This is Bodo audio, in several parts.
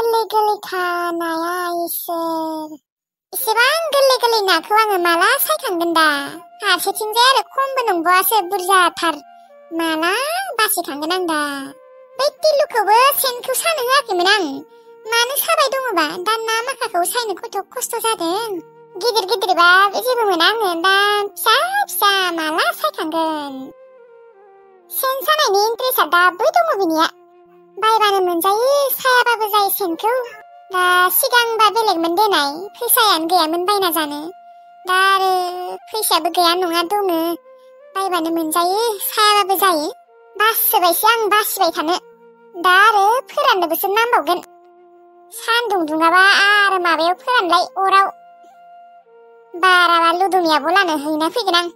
गोरलै नाया इसेबां गोरलै नाखौ आङो माला सायखांगोन दा फारसेथिंजाय आरो खमबो नंबावासो बुरजाथार माला बासिखांगोन आं दा बै तिलुखौबो सेनखौ सानो होआखैमोन आं मानो साबाय दङबा दा ना माखाखौ सायनो खस्थ' जादों गिदिर गिदिरबा जेबो मोना आङो दा फिसा फिसा माला सायखांगोन सेन सानायनि इन्ट्रेस्टआ दाबो दङ बिनिया बायबानो मोनजायो सायाबाबो जायो सेनखौ दा सिगांबा बेलेगमोन देनाय फैसायानो गैयामोन बायना जानो दा आरो फैसायाबो गैया नङा दङ बायबानो मोनजायो सायाबाबो जायो बासिबायसो आं बासिबाय थानो दा आरो फोराननोबोसो नांबावगोन सान्दुं दुङाबा आरो माबायाव फोरानलाय अराव बाराबा लुदुमियाबो लानो हैना फैगोन आं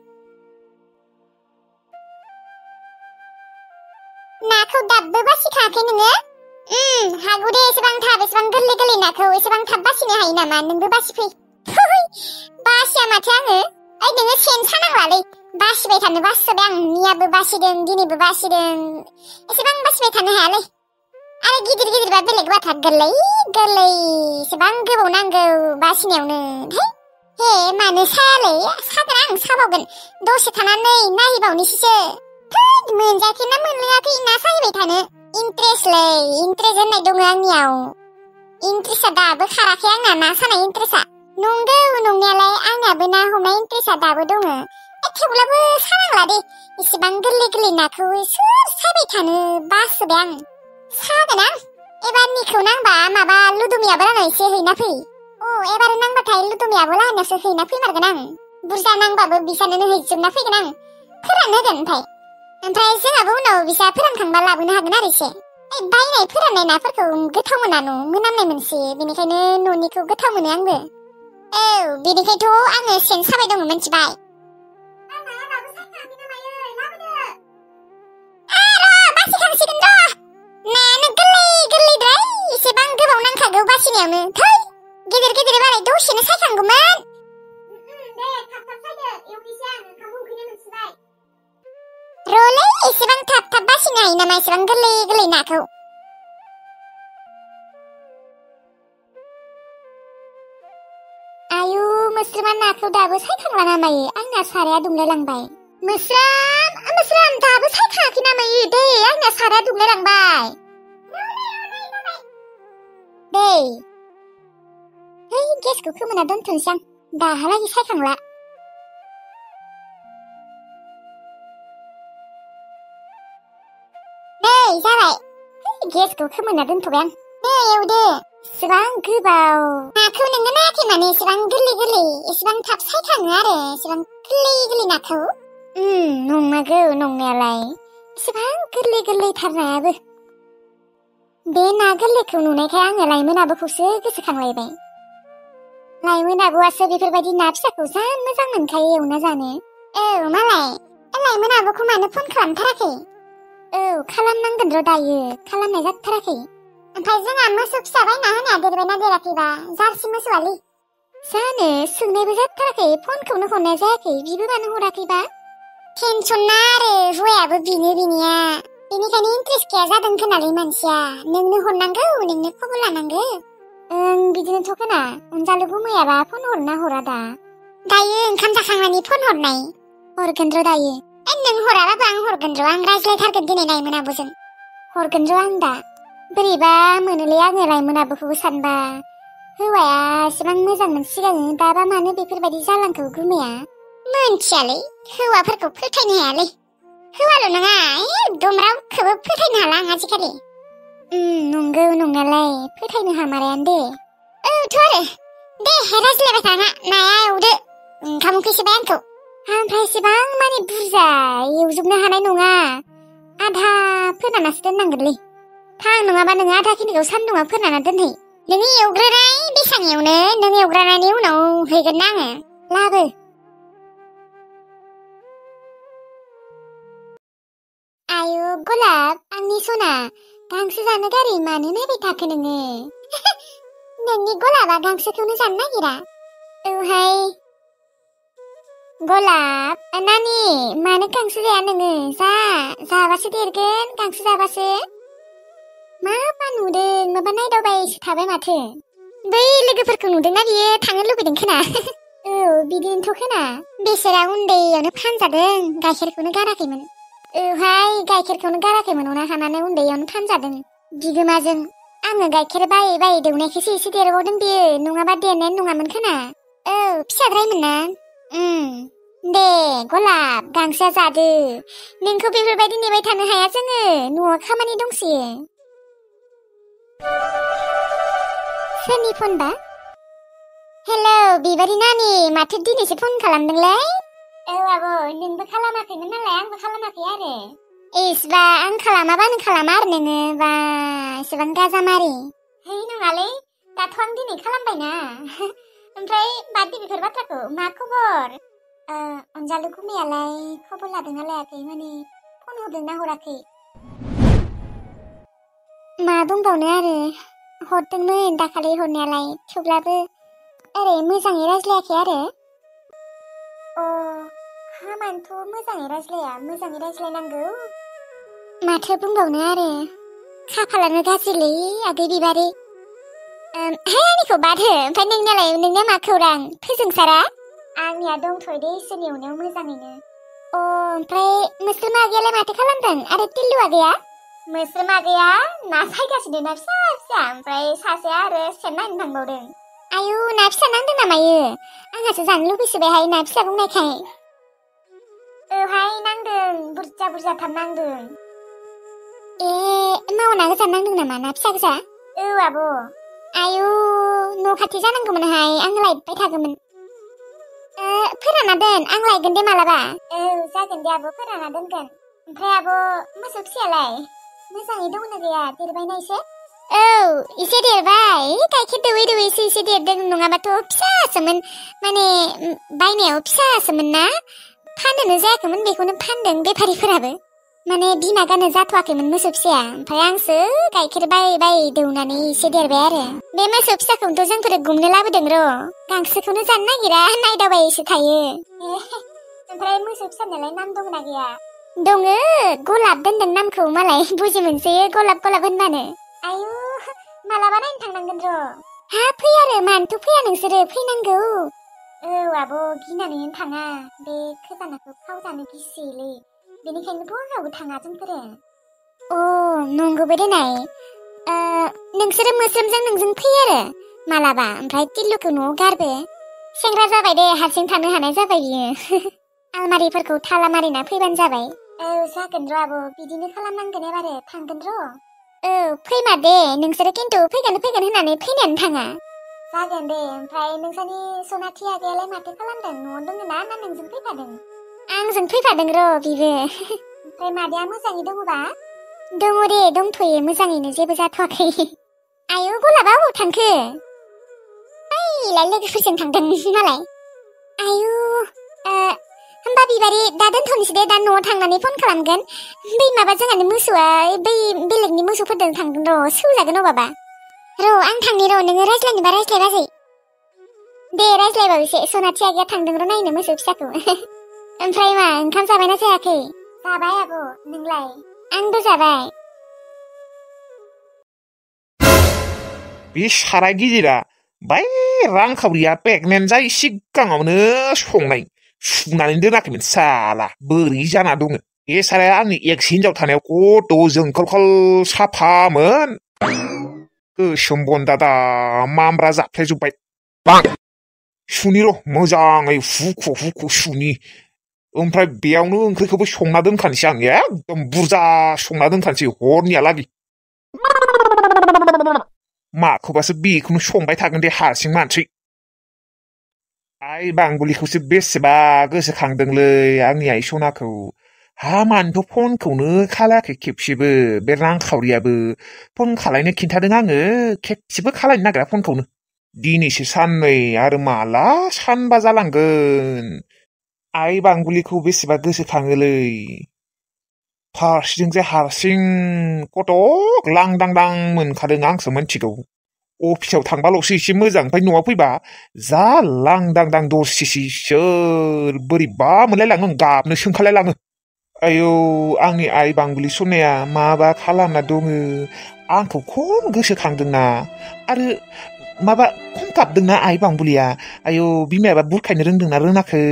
नाखौ दाबो बासिखायाखै नोङो हागौ दे एसेबां गोरलै नाखौ एसेबां थाब बासिनो हायो नामा नोंबो बासिफै बासिया माथो आङो ओइ नोङो सेन सानांलालै बासिबाय थानो बासिबाय आं मैयाबो बासिदों दिनैबो बासिदों एसेबां बासिबाय थानो हायालै आरो गिदिरबा बेलेग बाथा गोरलै एसेबां गोबाव नांगौ बासिनायावनो हे मानो सायालै सागोन आं साबावगोन दसे थानानै नायबावनोसैसो मोनजायाखै ना मोनलोङाखै ना सायबाय थानो इन्ट्रेस्ट होननाय दङ आंनियाव इन्ट्रेस्टआ दाबो खाराखै आंना ना सानाय इन्ट्रेस्टआ नंगौ नंनायालाय आंनाबो ना हमनाय इन्ट्रेस्टआ दाबो दङ थेवब्लाबो सानांला दे इसेबां गोरलै नाखौ सोर सायबाय थानो बासोबाय आं सागोन आं एबारनिखौ नांबा माबा लुदुमियाबो लानाव एसे हैना फै एबार नांबाथाय लुदुमियाबो लानावसो हैना फैमारगोन आं बुरजा नांबाबो बिसानोनो हैजोबना फैगोन आं फोरान होगोन ओमफ्राय जोंहाबो उनाव बिसा फोरानखांबा लाबोनो हागोन आरो एसे बायनाय फोराननाय नाफोरखौ गोथाव मोनानो मोनामनाय मोनसे बेनिखायनो न'निखौ गोथाव मोनो आंबो बेनिखायथ' आङो सेन साबाय दङ मिथिबाय बासिखांसिगोन र' नायानो गोरलैद्राय एसेबां गोबाव नांखागौ बासिनायावनो थै गिदिर बालाय दसेनो सायखांगौमोन दे थाब सायदो एवनोसै आं ओंखाम उखैनो मोनसिबाय र'लै एसेबां थाब बासिनो हायो नामा एसेबां गोरलै नाखौ आयु मोस्रोमा नाखौ दाबो सायखांला नामायो आंना साराया दुंलायलांबाय मोस्रोम दाबो सायखाङाखै नामायो दे आंना साराया दुंलायलांबाय दे गेसखौ खोमोना दोनथ'नोसै आं दाहालागै सायखांला जाबाय गेसखौ खोमोना दोनथ'बाय आं एवदो एसेबां गोबाव नाखौ नोङो नायाखै माने एसेबां गोरलै एसेबां थाब सायखाङो आरो एसेबां गोरलै नाखौ नंमारगौ नंनायालाय एसेबां गोरलैथार नायाबो बे ना गोरलैखौ नुनायखाय आङो लाइमोन आब'खौसो गोसोखांलायबाय लाइमोन आब'आसो बेफोरबायदि ना फिसाखौ जा मोजां मोनखायो एवना जानो मालाय लाइमोन आब'खौ मानो फन खालामथाराखै खालामनांगोन र' दायो खालामनाय जाथाराखै ओमफ्राय जोंहा मोसौ फिसा बायना होनाया देरबायना देराखैबा जारसि मोसौआलै जानो सोंनायबो जाथाराखै फनखौनो हरनाय जायाखै बिबो मानो हराखैबा टेनसन ना आरो हौवायाबो बिनिया बेनिखायनो इन्ट्रेस्ट गैया जादों खोनालै मानसिया नोंनो हरनांगौ नोंनो खबर लानांगौ बिदिनोथ' खोना अनजालु गुमैयाबा फन हरना हरा दायो ओंखाम जाखांनानै फन हरनाय हरगोन र' दायो नों हराबाबो आं हरगोन र' आं रायज्लायथारगोन दिनै लाइमोन आब'जों हरगोन र' आं दा बोरैबा मोनोलै आङो लाइमोन आब'खौबो सानबा हौवाया एसेबां मोजांमोन सिगां दाबा मानो बेफोरबायदि जालांखौ गुमैया मोनथियालै हौवाफोरखौ फोथायनो हायालै हौवाल' नङा एकदम रावखौबो फोथायनो हाला आं आजिखालि नंगौ नंनायालाय फोथायनो हामारायानो दे थ' आरो दे रायज्लायबाय थाना नाया एवदो ओंखाम उखैसोबाय आंखौ ओमफ्राय एसेबां माने बुरजा एवजोबनो हानाय नङा आधा फोरानासो दोननांगोनलै थां नङाबा नोङो आधा खिनिखौ सान्दुङाव फोरानना दोनहै नोङो एवग्रोनाय बेसां एवनो नों एवग्रानानै उनाव हैगोन ना आङो लाबो आयु गलाब आंनि सना गांसो जानो गारि मानो नायबाय थाखो नोङो नोंनि गलाबा गांसोखौनो जानो नागिरा औहाय गलाब नानि मानो गांसो जाया नोङो जाबासो देरगोन गांसो जाबासो मा नुदों माबा नायदावबायसो थाबाय माथो बै लोगोफोरखौ नुदोंना बियो थांनो लुबैदों खोना औ बिदिनोथ' खोना बेसोरा उन्दैयावनो फानजादों गाइखेरखौनो गाराखैमोन औहाय गाइखेरखौनो गाराखैमोन अना हानानै उन्दैयावनो फानजादों बिगोमाजों आङो गाइखेर बायै बायै दौनायखौसो एसे देरबावदों बियो नङाबा देरनायानो नङामोन खोना औ फिसाद्रायमोन ना दे गलाब गांसोआ जादो नोंखौ बेफोरबायदि नेबाय थानो हाया जोङो न'आव खामानि दंसोयो सोरनि फनबा हेलौ बिबारि नानि माथो दिनैसो फन खालामदोंलै औ आब' नोंबो खालामाखैमोन नालाय आंबो खालामाखै आरो इसिबा आं खालामाबा नों खालामा आरो नोङो बा एसेबां गाजामारि है नङालै दाथ' आं दिनै खालामबायना ओमफ्राय बादि बेफोर बाथ्राखौ मा खबर अनजालु गुमैयालाय खबर लादोंना लायाखै माने फन हरदोंना हराखै मा बुंबावनो आरो हरदोंमोन दाखालि हरनायालाय थेवब्लाबो ओरै मोजाङै रायज्लायाखै आरो हामानोथ' मोजाङै रायज्लायनांगौ माथो बुंबावनो आरो खाफालानो गाज्रिलै आगै बिबारि है आंनिखौ बाद हो ओमफ्राय नोंनिया मा खौरां फोजोंसारा आंनिया दंथ'यो दे इसोरनि अननायाव मोजाङैनो ओमफ्राय मोस्रोम आगैयालाय माथो खालामदों आरो टिल्लु आगैया मोस्रोम आगैया ना सायगासिनो ना फिसा फिसा ओमफ्राय सासेया आरो सेन नायनो थांबावदों आयु ना फिसा नांदों नामायो आंहासो जानो लुबैसोबायहाय ना फिसा बुंनायखाय औहाय नांदों बुरजाथार नांदों मावा ना गोजा नांदों नामा ना फिसा गोजा औ आब' आयु न' खाथि जानांगौमोनहाय आं लायबाय थागौमोन फोराना दोन आं लायगोन दे मालाबा औ जागोन दे आब' फोराना दोनगोन ओमफ्राय आब' मोसौ फिसायालाय मोजाङै दंना गैया देरबायना एसे औ एसे देरबाय गाइखेर दौयै दौयैसो एसे देरदों नङाबाथ' फिसासोमोन माने बायनायाव फिसासोमोन ना फाननोनो जायाखैमोन बेखौनो फानदों बेफारिफोराबो माने बिमा गानो जाथ'वाखैमोन मोसौ फिसाया ओमफ्राय आंसो गाइखेर बायै दौनानै एसे देरबाय आरो बे मोसौ फिसाखौथ' जोंफोर गुमनो लाबोदों र' गांसोखौनो जानो नागिरा नायदावबायसो थायो ओमफ्राय मोसौ फिसानियालाय नाम दंना गैया दङ गलाब दोनदों नामखौ मालाय बुजि मोनसोयो गलाब होनबानो आयु मालाबा नायनो थांनांगोन र' हा फै आरो मानोथ' फैया नोंसोरो फैनांगौ औ आब' गिनानैनो थाङा बे खोजानाखौ खावजानो गिसोयोलै बेनिखायनो बहाबो थाङा जोंफोरो नंगौबो देनाय नोंसोरो मोस्रोमजों नोंजों फै आरो मालाबा ओमफ्राय टिल्लुखौ न'आव गारबो सेंग्रा जाबाय दे हारसिं थानो हानाय जाबाय बियो आलमारिफोरखौ थाला मारिना फैबानो जाबाय औ जागोन र' आब' बिदिनो खालामनांगोन एबारो थांगोन र' औ फैमा दे नोंसोरो खिन्थु फैगोन होननानै फैनायानो थाङा जागोन दे ओमफ्राय नोंसानि सनाथि आगैयालाय माथो खालामदों न'आव दङ ना नोंजों फैफादों आंजों फैफादों र' बिबो ओमफ्राय मादैया मोजाङै दङबा दङ दे दंथ'यो मोजाङैनो जेबो जाथ'वाखै आयु गलाबा अबाव थांखो ओइलाय लोगोफोरजों थांदों मालाय आयु होमबा बिबारि दा दोनथ'नोसै दे दा न'आव थांनानै फन खालामगोन बै माबा जोंहानि मोसौआ बै बेलेगनि मोसौफोरजों थांगोन र' सौजागोन अबाबा र' आं थांनि र' नोङो रायज्लायनोबा रायज्लाय बाजै दे रायज्लायबाबो एसे सनाथि आगैया थांदों र' नायनो मोसौ फिसाखौ ओमफ्राय मा ओंखाम जाबायना जायाखै जाबाय आब' नोंलाय आंबो जाबाय बे साराय गिदिरा बै रांखावरिया प्रेगनेन्ट जायै सिगाङावनो संनाय सुनानै दोनाखैमोन साला बोरै जाना दङ बे साराया आंनि एक्स हिनजाव थानायाव कत' जोंखलखल साफामोन गोसोम बनदादा मामब्रा जाफ्लेजोब्बाय सुनि र' मोजाङै हुख' सुनि ओमफ्राय बेयावनो ओंख्रिखौबो संना दोनखानोसै आं एकदम बुरजा संना दोनखानोसै हरनियालागै माखौबासो बेखौनो संबाय थागोन दे हारसिं मानसि आइ बांगुलिखौसो बेसेबा गोसोखांदोंलै आंनि आइ सनाखौ मानोथ' फनखौनो खालायाखै खेबसेबो बे रांखावरियाबो फन खालायनो खिन्थादों आङो खेबसेबो खालायनो नागिरा फनखौनो दिनैसो साननै आरो माला सानबा जालांगोन आइ बांगुलिखौ बेसेबा गोसोखाङोलै फारसेथिं जे हारसिं कटक लांदांदां मोनखादों आंसो मिथिगौ अफिसाव थांबाल'सो एसे मोजां ओमफ्राय न'आव फैबा जा लांदांदां दरसिसि सोर बोरैबा मोनलायलाङो गाबनो सोंखालायलाङो आयौ आंनि आइ बांबुलि सनाया माबा खालामना दङ आंखौ खम गोसोखांदोंना आरो माबा खम गाबदोंना आइ बांबुलिया आयौ बिमायाबा बुरखायनो रोंदोंना रोङाखै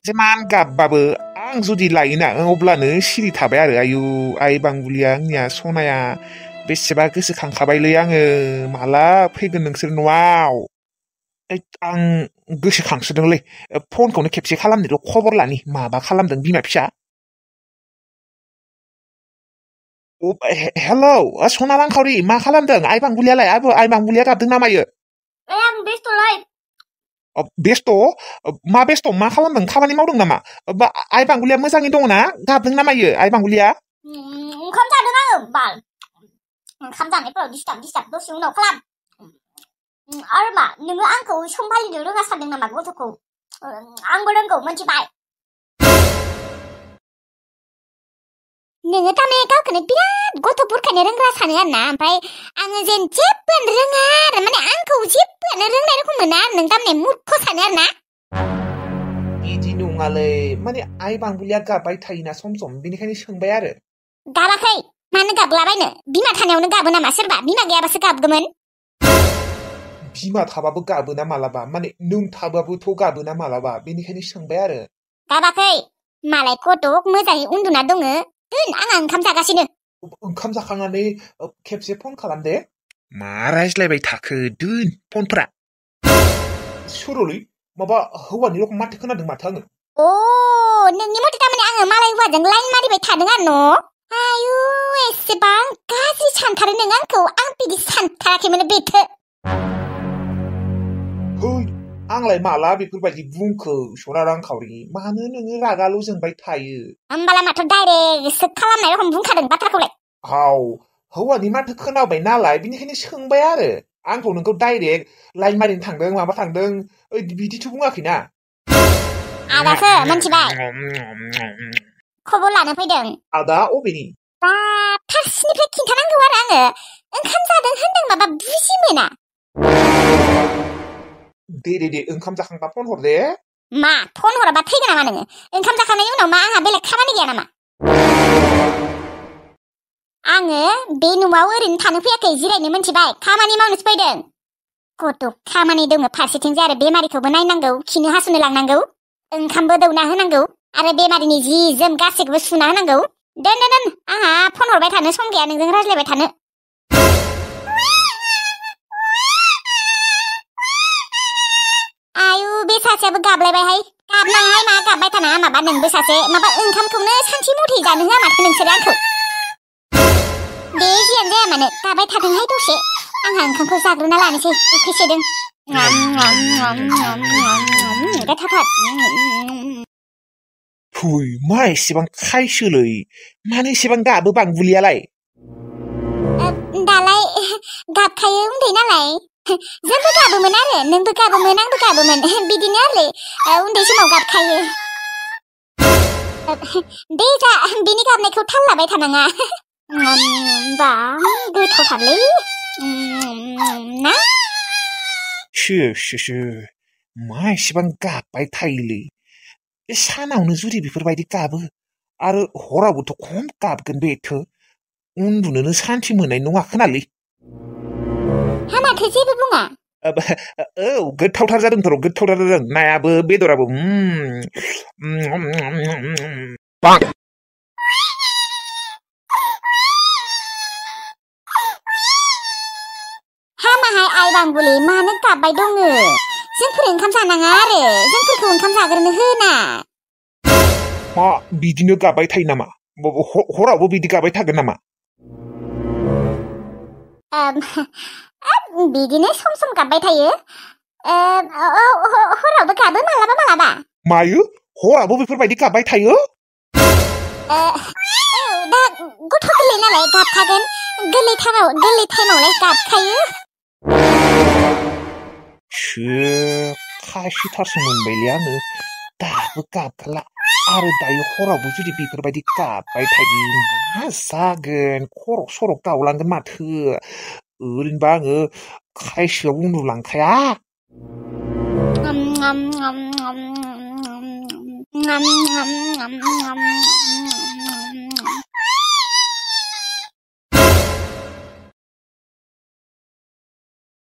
जेमान गाबबाबो आं जुदि लायोना अब्लानो सिरि थाबाय आरो आयौ आइ बांबुलिया आंनिया सनाया बेसेबा गोसोखांखाबायलै आङो माला फैगोन नोंसोर न'आव आं गोसोखांसोदोंलै फनखौनो खेबसे खालामनो खबर लानि माबा खालामदों बिमा फिसा हेलौ सना रांखावरि मा खालामदों आइ बांबुलियालाय आइ बांबुलिया गाबदों ना मायो आं बेस्थ'लाय बेस्थ' मा बेस्थ' मा खालामदों खामानि मावदों नामा आइ बांबुलिया मोजाङै दङ ना गाबदों ना मायो आइ बांबुलिया ओंखाम जादों आङो बाल ओंखाम जानायफोराव दिस्टार्ब दसे उनाव खालाम आरो मा नोङो आंखौ संभालिनो रोङा सानदों नामा गथ'खौ आंबो रोंगौ मोनथिबाय नोङो थारमाने गावखौनो बिराद गथ' बुरखायनो रोंग्रा सानो आरोना ओमफ्राय आङो जेन जेबोआनो रोङा आरो माने आंखौ जेबोआनो रोंनाय रखम मोना आरो नों थारमाने मुर्ख सानो आरोना बिदि नङालै माने आइ बांबुलिया गाबबाय थायोना सम सम बेनिखायनो सोंबाय आरो गाबाखै मानो गाबलाबायनो बिमा थानायावनो गाबो नामा सोरबा बिमा गैयाबासो गाबगौमोन बिमा थाबाबो गाबोना मालाबा माने नों थाबाबोथ' गाबोना मालाबा बेनिखायनो सोंबाय आरो गाबाखै मालाय गथ' मोजाङै उन्दुना दङ दोन आंहा ओंखाम जागासिनो ओंखाम जाखांनानै खेबसे फन खालाम दे मा रायज्लायबाय थाखो दोन फनफोरा सुरलै माबा हौवानि रखम माथो खोनादों माथो आङो नोंनि मथे थारमाने आङो मालाय हौवाजों लाइन मारिबाय थादों आरो न' आयु एसेबां गाज्रि सानथारो नों आंखौ आं बिदि सानथाराखैमोन बेथो आंलाय माला बेफोरबायदि बुंखो सना रांखावरि मानो नोङो रागाल' जोंबाय थायो होमबालाय माथो डाइरेक्ट खालामनाय रखम बुंखादों बाथ्राखौलाय हौवानि माथो खोनाबाय नालाय बिनिखायनो सोंबाय आरो आंखौ नोंखौ डाइरेक्ट लाइन मारिनो थांदों माबा थांदों बिदिथ' बुङाखैना आदासो मोनथिबाय खबर लानो फैदों आदा अबेनि फार्स्टनिफ्राय खिन्थानांगौ आरो आङो ओंखाम जादों होनदों माबा बुजि मोना दे ओंखाम जाखांबा फन हर दे मा फन हराबा थैगोन नामा नोङो ओंखाम जाखांनायनि उनाव मा आंहा बेलेग खामानि गैया नामा आङो बे न'आव ओरैनो थानो फैयाखै जिरायनो मोनथिबाय खामानि मावनोसो फैदों गथ' खामानि दङ फारसेथिंजाय आरो बेमारिखौबो नायनांगौ खिनो हासुनो लांनांगौ ओंखामबो दौना होनांगौ आरो बेमारिनि जि जोम गासैखौबो सुना होनांगौ दोन आंहा फन हरबाय थानो सम गैया नोंजों रायज्लायबाय थानो आयु बे सासेयाबो गाबलायबायहाय गाबनाङाहाय मा गाबबाय थानाङा माबा नोंबो सासे माबा ओंखामखौनो सानसे मथे जानो होआ माथो नोंसोरो आंखौ बे जियानो जाया मानो गाबबाय थादोंहाय दसे आंहा ओंखामखौ जाग्रोना लानोसै उखै सोदों गोथावथार फुय मा एसेबां खायसोलै मानो एसेबां गाबो बांबुलियालाय दालाय गाबखायो उन्दै नालाय जोंबो गाबोमोन आरो नोंबो गाबोमोन आंबो गाबोमोन बिदिनो आरो उन्दै समाव गाबखायो दे जा बिनि गाबनायखौ थाल लाबाय थानाङा बा गोथावथारलै ना मा एसेबां गाबबाय थायोलै सानावनो जुदि बेफोरबायदि गाबो आरो हरावबोथ' खम गाबगोन बेथो उन्दुनोनो सान्थि मोननाय नङा खोनालै माथो जेबो बुङा गोथावथार जादोंथ' गोथावथार जादों नायाबो बेदराबो हामाहाय आइ बांबुलि मानो गाबबाय दङ जोंफोर ओंखाम जानाङा आरो जोंफोरखौ ओंखाम जाग्रोनो होना मा बिदिनो गाबबाय थायो नामा हरावबो बिदि गाबबाय थागोन नामा बिदिनो सम गाबबाय थायो हरावबो गाबो मालाबा मायो हरावबो बेफोरबायदि गाबबाय थायो दा गथ' गोरलै नालाय गाबखागोन गोरलै टाइमावलाय गाबखायो खासिथारसो मोनबायलै आङो दाबो गाबखाला आरो दायो हरावबो जुदि बेफोरबायदि गाबबाय थायो मा जागोन खर' सर' गावलांगोन माथो ओरैनोबा आङो खायसोआव उन्दुलांखाया